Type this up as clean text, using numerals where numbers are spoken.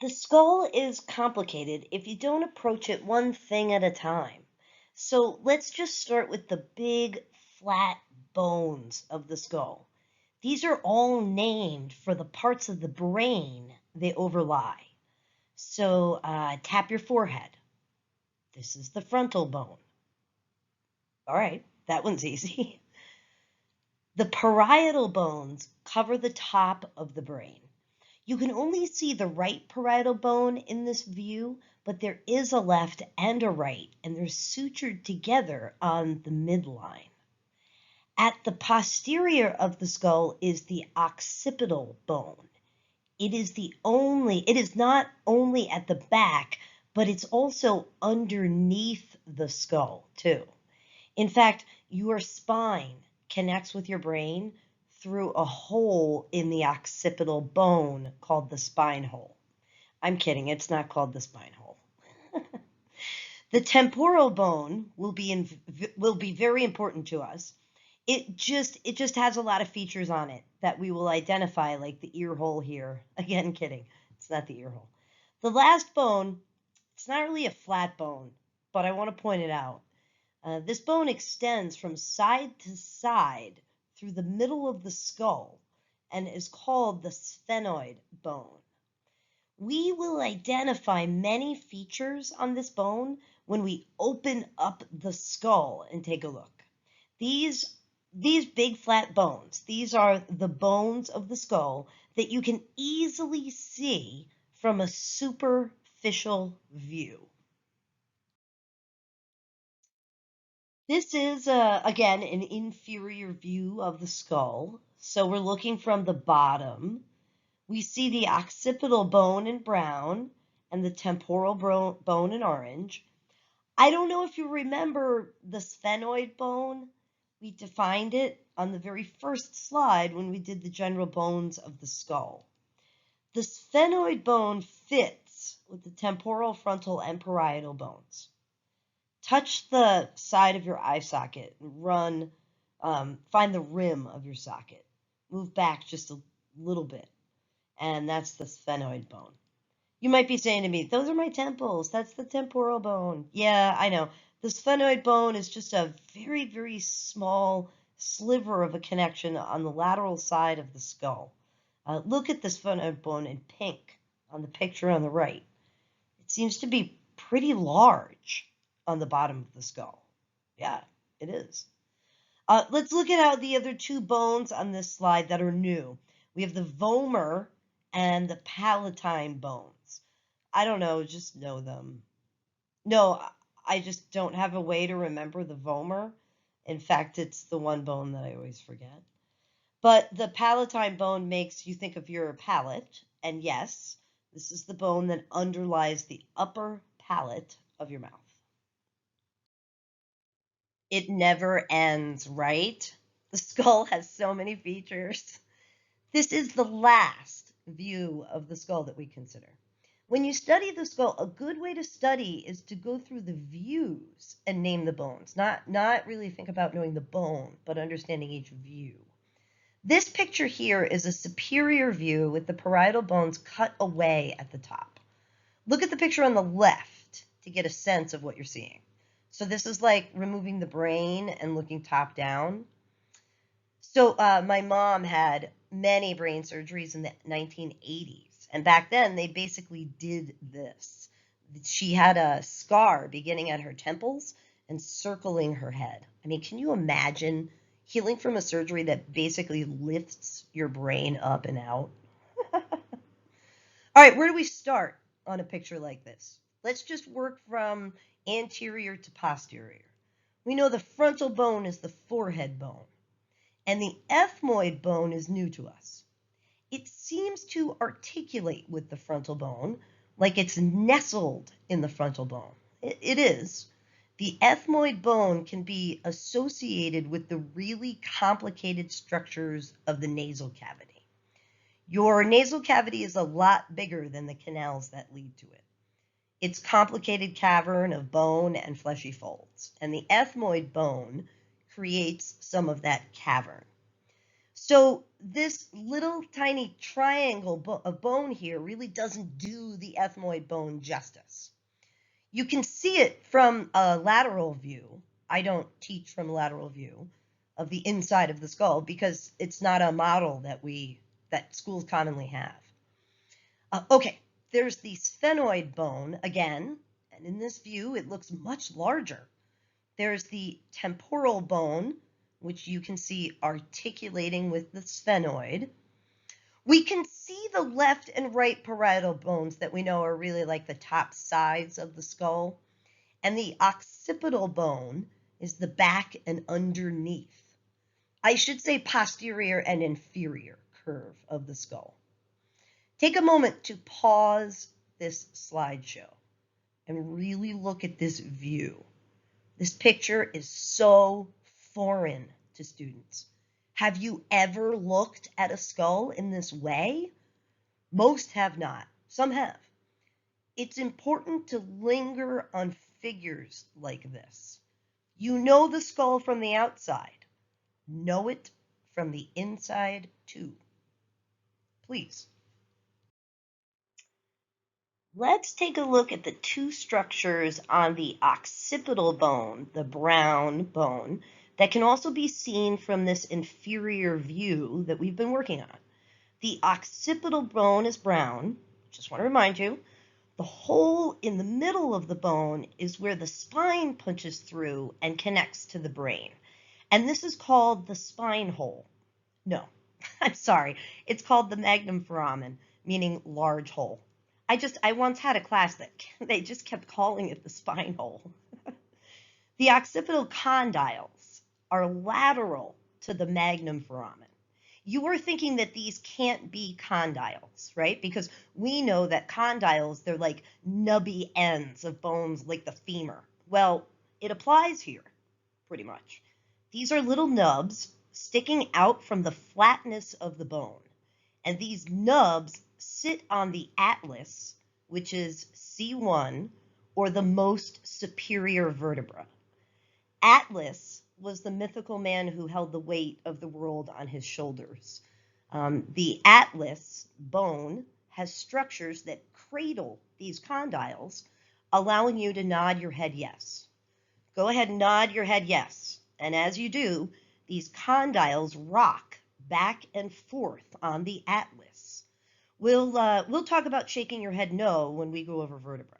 The skull is complicated if you don't approach it one thing at a time. So let's just start with the big, flat bones of the skull. These are all named for the parts of the brain they overlie. So tap your forehead. This is the frontal bone. All right, that one's easy. The parietal bones cover the top of the brain. You can only see the right parietal bone in this view, but there is a left and a right, and they're sutured together on the midline. At the posterior of the skull is the occipital bone. It is not only at the back, but it's also underneath the skull too. In fact, your spine connects with your brain through a hole in the occipital bone called the spine hole. I'm kidding, it's not called the spine hole. The temporal bone will be very important to us. It just has a lot of features on it that we will identify, like the ear hole here. Again, kidding. It's not the ear hole. The last bone, it's not really a flat bone, but I want to point it out. This bone extends from side to side through the middle of the skull and is called the sphenoid bone. We will identify many features on this bone when we open up the skull and take a look. These big flat bones, these are the bones of the skull that you can easily see from a superficial view. This is, again, an inferior view of the skull. So we're looking from the bottom. We see the occipital bone in brown and the temporal bone in orange. I don't know if you remember the sphenoid bone. We defined it on the very first slide when we did the general bones of the skull. The sphenoid bone fits with the temporal, frontal, and parietal bones. Touch the side of your eye socket and find the rim of your socket. Move back just a little bit, and that's the sphenoid bone. You might be saying to me, those are my temples. That's the temporal bone. Yeah, I know. The sphenoid bone is just a very, very small sliver of a connection on the lateral side of the skull. Look at the sphenoid bone in pink on the picture on the right. It seems to be pretty large on the bottom of the skull. Yeah, it is. Let's look at how the other two bones on this slide that are new. We have the vomer and the palatine bones. I don't know, just know them. No, I just don't have a way to remember the vomer. In fact, it's the one bone that I always forget. But the palatine bone makes you think of your palate. And yes, this is the bone that underlies the upper palate of your mouth. It never ends, right? The skull has so many features. This is the last view of the skull that we consider. When you study the skull, a good way to study is to go through the views and name the bones. Not really think about knowing the bone, but understanding each view. This picture here is a superior view with the parietal bones cut away at the top. Look at the picture on the left to get a sense of what you're seeing. So this is like removing the brain and looking top down. So my mom had many brain surgeries in the 1980s. And back then, they basically did this. She had a scar beginning at her temples and circling her head. I mean, can you imagine healing from a surgery that basically lifts your brain up and out? All right, where do we start on a picture like this? Let's just work from anterior to posterior. We know the frontal bone is the forehead bone, and the ethmoid bone is new to us. It seems to articulate with the frontal bone, like it's nestled in the frontal bone. It is. The ethmoid bone can be associated with the really complicated structures of the nasal cavity. Your nasal cavity is a lot bigger than the canals that lead to it. It's complicated cavern of bone and fleshy folds, and the ethmoid bone creates some of that cavern. So this little tiny triangle of bone here really doesn't do the ethmoid bone justice. You can see it from a lateral view. I don't teach from a lateral view of the inside of the skull because it's not a model that schools commonly have. Okay, there's the sphenoid bone again, and in this view it looks much larger. There's the temporal bone, which you can see articulating with the sphenoid. We can see the left and right parietal bones that we know are really like the top sides of the skull. And the occipital bone is the back and underneath. I should say posterior and inferior curve of the skull. Take a moment to pause this slideshow and really look at this view. This picture is so foreign to students. Have you ever looked at a skull in this way? Most have not. Some have. It's important to linger on figures like this. You know the skull from the outside. Know it from the inside too. Please. Let's take a look at the two structures on the occipital bone, the brown bone, that can also be seen from this inferior view that we've been working on. The occipital bone is brown. Just want to remind you, the hole in the middle of the bone is where the spine punches through and connects to the brain. And this is called the spine hole. No, I'm sorry. It's called the magnum foramen, meaning large hole. I once had a class that they just kept calling it the spine hole. The occipital condyles are lateral to the magnum foramen. You are thinking that these can't be condyles, right? Because we know that condyles, they're like nubby ends of bones like the femur. Well, it applies here, pretty much. These are little nubs sticking out from the flatness of the bone. And these nubs sit on the atlas, which is C1, or the most superior vertebra. Atlas was the mythical man who held the weight of the world on his shoulders. The atlas bone has structures that cradle these condyles, allowing you to nod your head yes. Go ahead and nod your head yes. And as you do, these condyles rock back and forth on the atlas. We'll talk about shaking your head no when we go over vertebra.